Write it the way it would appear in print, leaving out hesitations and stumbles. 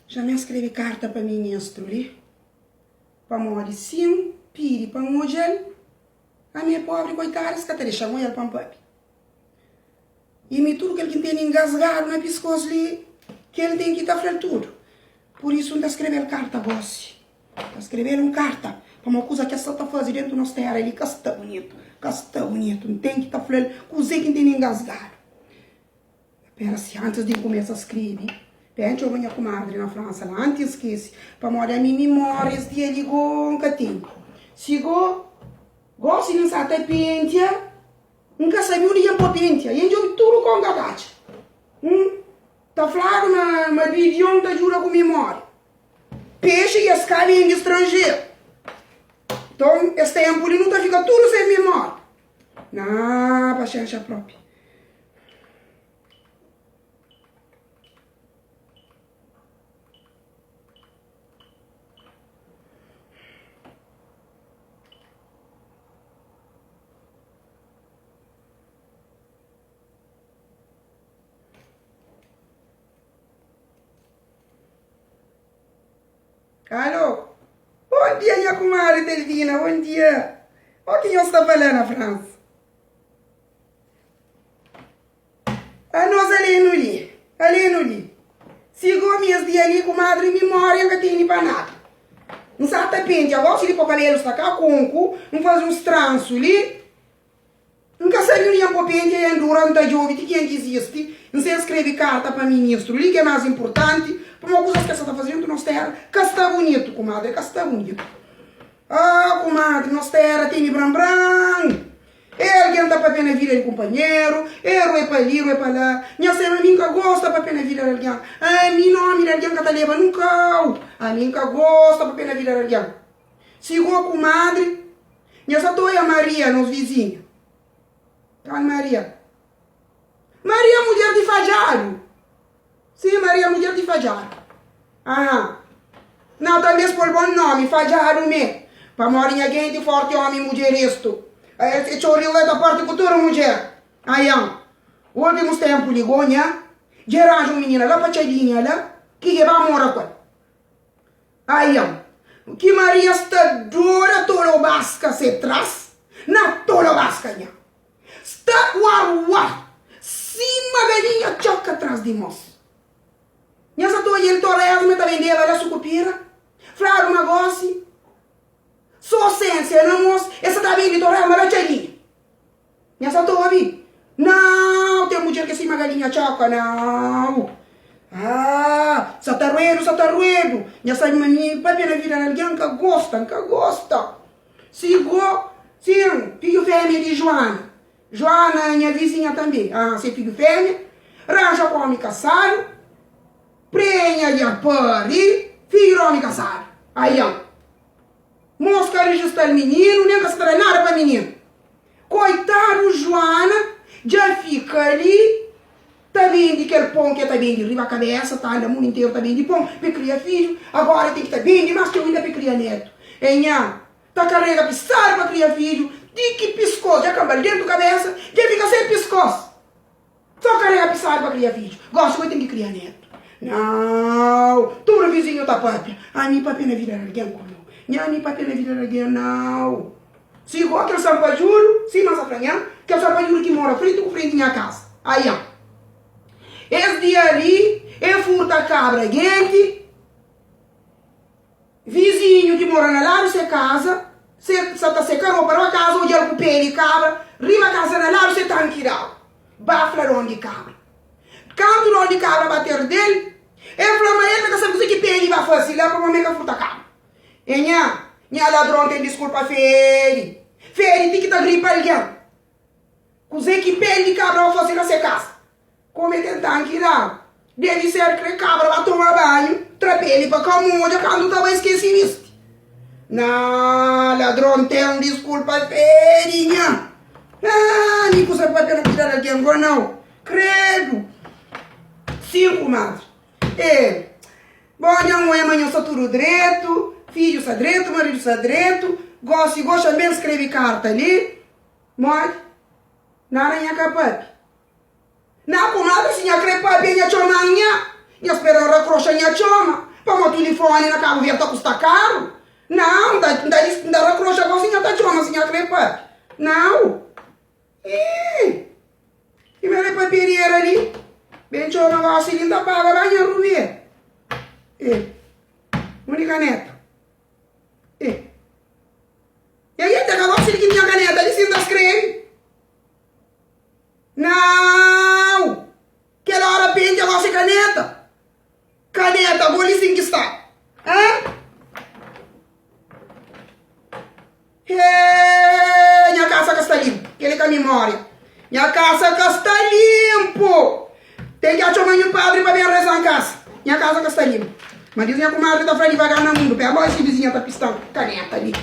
Já me escrevi carta para ministro ali. Para morrer sim, piri para morrer. A minha pobre coitada, se que chamou ele para um papi. E me tudo que ele tem engasgado na pescoço ali, que ele tem que estar frente tudo. Por isso, não escrever carta, boss. Escrever carta. Para uma coisa que a está fazendo dentro do nosso terra ali, que está bonito. Que está bonito. Não tem que estar falando, coisa que tem engasgado. Espera se antes de começar a escrever. Pede eu venho com a comadre na França lá, antes esquece. Para morar a minha memória, esse dia ligou um catinho. Sigo, gosto de não saber pentear. Nunca sabia onde ia para pentear. E eu tudo com gagacha. Tá falando uma vídeo que ajuda com memória. Peixe e escala em estrangeiro. Então, esse tempo ali não tá fica tudo sem memória. Não, paciência própria. Alô? Bom dia, minha comadre Delvina, bom dia. O que você está falando na França? A nós ali no li. Sigo minhas dias ali, comadre, memória que tem para nada. Não sabe pente, agora se ele pôr cabelo está cá, conco, não faz uns tranços ali. Nunca sabia onde ia pôr pente, e durante a jovem, que existe. Não se escreve carta para ministro ali, que é mais importante. Por uma coisa que você está fazendo, nós terra, que está bonito, comadre, que está bonito. Ah, comadre, nós terra tem bram. Ele que anda para pena vida de companheiro, ele é para ali, é para lá. Minha senhora nunca gosta para pena vida de alguém. Ah, meu nome de alguém que está levando nunca. A nunca gosta para pena vida de alguém. Sigo a comadre, minha satoia Maria, nos vizinhos. Ah, Maria. Maria, mulher de Fajardo. Sim, Maria, mulher de Fajardo. Ah, não, também por bom nome, Fajardo mesmo. Para morar alguém de forte homem, mulher isto. É choril da parte de cultura, mulher. Aí, últimos tempos ligou, né? Gerage uma menina lá, pachadinha lá, que vai morar com ela. Aí, que Maria está dura, toda basca se traz, na toda basca, né? Está uau, cima galinha, choca atrás de moço. Nessa tua ele torreza, me tá vendendo ela sucupira. Falaram um negócio. Só ciência, não moço. Essa tá vendendo torreza, mas ela tchalinha. Nessa tua vi. Não, tem mulher que cima galinha choca, não. Ah, sataruedo. Nessa minha papai na vida alguém que gosta. Sigo, sim, filho fêmea de Joana. Joana, minha vizinha também. Ah, você filho fêmea. Raja com homem casado. Prenha e apare, filho homem casado. Aí, mosca registra o menino, nem que se traz nada para menino. Coitado, Joana, já fica ali, tá bem de aquele pão que tá bem de riba a cabeça, tá, o mundo inteiro tá bem de pão, para criar filho, agora tem que estar bem de mais que ainda para criar neto. Enha, tá carrega pisar para criar filho, de que pescoço, já acaba dentro da cabeça, já fica sem pescoço. Só carrega pisar para criar filho, gosta que tem que criar neto. Não, todo vizinho tá papi. A minha papi na vida de alguém, não. Minha papi na vida de alguém, não. Se igual aquele sampajuro, se mas afranhar, que é o sampajuro que mora frente com frente da minha casa. Aí, esse dia ali, eu furta cabra gente, vizinho que mora na lado de casa, você tá secando para a casa, onde ele com pele cabra, rima a casa na lado, você tá anquirado. Bafla onde cabra. Canto onde cabra bater dele, ele falou, mas ele não sabe que pele vai fazer, lá para o momento que fruta cabra. E minha ladrão tem desculpa, Feri tem que estar gripe alguém. Cusei que pele de cabra vai fazer na sua casa. Como ele tentar anquirar, deve ser que cabra vai tomar banho, trapele para camuja, quando estava esquecido. Não, ladrão tem desculpa, Feri, ah, nem você pode não tirar alguém agora, não. Credo. Cinco, madre. Bom, amanhã sou tudo direito, filho está direito, marido está direito, gosta mesmo de escrever carta ali, mas, nada é capaz. Na comadre, se não crepa bem a chomanha, roxa minha chama. Para o telefone na Cabo Verde custa caro. Não, da crocha você já tá chama, assim, a crepa. Não. E me lepa perieira ali. Bem chama, você linda paga, vai em Rubê. Única caneta. E aí, até que você que minha caneta ali, sinta as creme. Não. Aquela hora pende a nossa caneta. Caneta, vou lhe sim que está. Hã? Minha casa está limpa. Aquele com a memória. Minha casa está limpo. Tem que achar meu padre para vir rezar em casa. Minha casa está limpa. Mas diz minha comadre da frente devagar no mundo. Pega a vizinha tá pistão. Caneta ali.